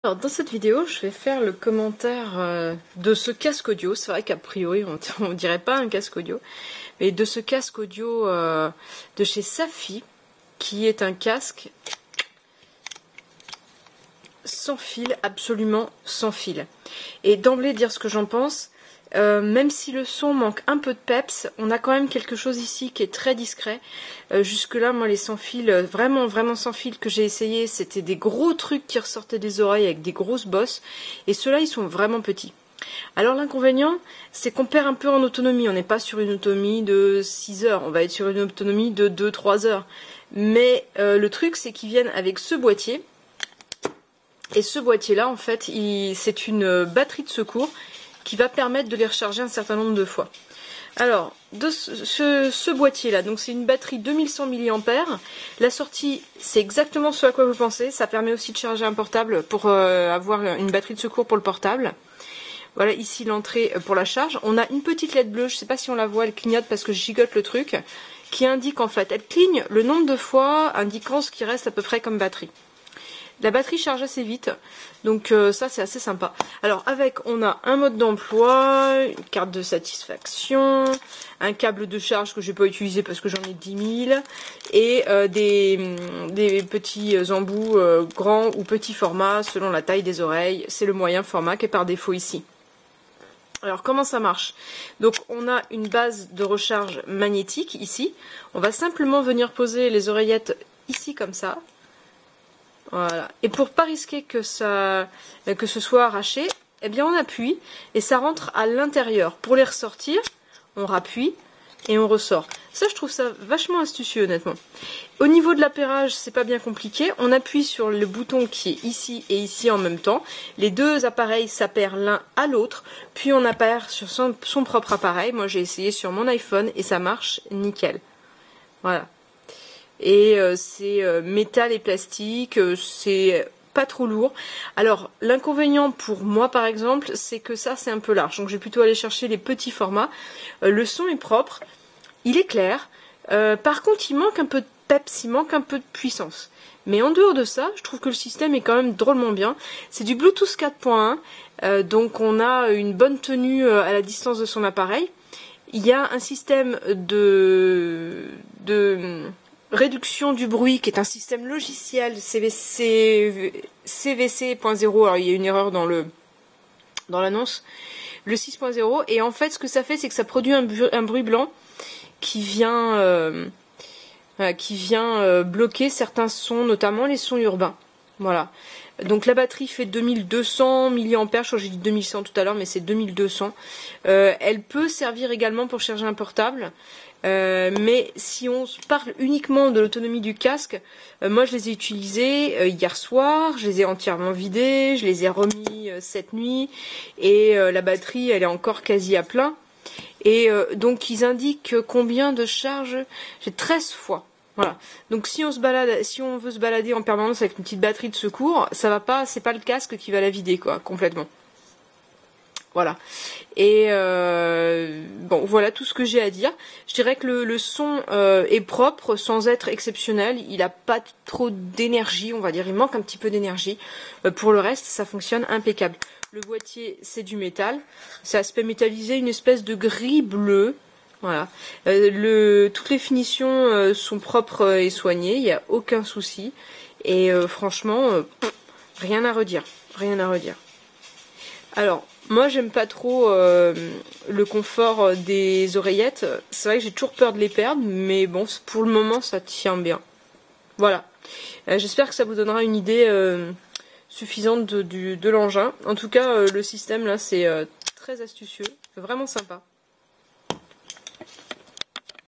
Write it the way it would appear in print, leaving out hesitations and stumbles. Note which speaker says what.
Speaker 1: Alors dans cette vidéo, je vais faire le commentaire de ce casque audio. C'est vrai qu'a priori, on dirait pas un casque audio, mais de ce casque audio de chez Safi, qui est un casque sans fil, absolument sans fil. Et d'emblée dire ce que j'en pense, même si le son manque un peu de peps, on a quand même quelque chose ici qui est très discret. Jusque là, moi les sans fil, vraiment sans fil que j'ai essayé, c'était des gros trucs qui ressortaient des oreilles avec des grosses bosses, et ceux-là ils sont vraiment petits. Alors l'inconvénient, c'est qu'on perd un peu en autonomie. On n'est pas sur une autonomie de 6 heures, on va être sur une autonomie de 2-3 heures. Mais le truc, c'est qu'ils viennent avec ce boîtier. Et ce boîtier-là, en fait, c'est une batterie de secours qui va permettre de les recharger un certain nombre de fois. Alors, de ce boîtier-là, donc c'est une batterie 2100 mAh. La sortie, c'est exactement ce à quoi vous pensez. Ça permet aussi de charger un portable pour avoir une batterie de secours pour le portable. Voilà, ici l'entrée pour la charge. On a une petite LED bleue, je ne sais pas si on la voit, elle clignote parce que je gigote le truc, qui indique en fait, elle cligne le nombre de fois, indiquant ce qui reste à peu près comme batterie. La batterie charge assez vite, donc ça c'est assez sympa. Alors avec, on a un mode d'emploi, une carte de satisfaction, un câble de charge que je vais pas utiliser parce que j'en ai 10 000, et des petits embouts grands ou petits formats selon la taille des oreilles. C'est le moyen format qui est par défaut ici. Alors comment ça marche? Donc on a une base de recharge magnétique ici. On va simplement venir poser les oreillettes ici comme ça. Voilà. Et pour pas risquer que ce soit arraché, eh bien on appuie et ça rentre à l'intérieur. Pour les ressortir, on rappuie et on ressort. Ça, je trouve ça vachement astucieux, honnêtement. Au niveau de l'appairage, c'est pas bien compliqué. On appuie sur le bouton qui est ici et ici en même temps. Les deux appareils s'appairent l'un à l'autre, puis on appaire sur son propre appareil. Moi, j'ai essayé sur mon iPhone et ça marche nickel. Voilà. Et c'est métal et plastique, c'est pas trop lourd. Alors l'inconvénient pour moi par exemple, c'est que ça c'est un peu large, donc je vais plutôt aller chercher les petits formats. Le son est propre, il est clair, par contre il manque un peu de peps, il manque un peu de puissance. Mais en dehors de ça, je trouve que le système est quand même drôlement bien. C'est du Bluetooth 4.1, donc on a une bonne tenue à la distance de son appareil. Il y a un système de réduction du bruit qui est un système logiciel CVC.0. Alors il y a une erreur dans l'annonce, le 6.0, et en fait ce que ça fait, c'est que ça produit un bruit blanc qui vient bloquer certains sons, notamment les sons urbains. Voilà. Donc la batterie fait 2200 mAh, je crois que j'ai dit 2100 tout à l'heure, mais c'est 2200. Elle peut servir également pour charger un portable. Mais si on parle uniquement de l'autonomie du casque, moi je les ai utilisés hier soir, je les ai entièrement vidés, je les ai remis cette nuit, et la batterie elle est encore quasi à plein. Et donc ils indiquent combien de charge? J'ai 13 fois. Voilà. Donc si on veut se balader en permanence avec une petite batterie de secours, ça va pas, c'est pas le casque qui va la vider quoi, complètement. Voilà. Et bon, voilà tout ce que j'ai à dire. Je dirais que le son est propre sans être exceptionnel. Il n'a pas trop d'énergie, on va dire. Il manque un petit peu d'énergie. Pour le reste, ça fonctionne impeccable. Le boîtier, c'est du métal. C'est aspect métallisé, une espèce de gris bleu. Voilà. Toutes les finitions sont propres et soignées. Il n'y a aucun souci. Et franchement, rien à redire. Rien à redire. Alors, moi j'aime pas trop le confort des oreillettes. C'est vrai que j'ai toujours peur de les perdre, mais bon, pour le moment ça tient bien. Voilà. J'espère que ça vous donnera une idée suffisante de l'engin. En tout cas, le système là c'est très astucieux, vraiment sympa.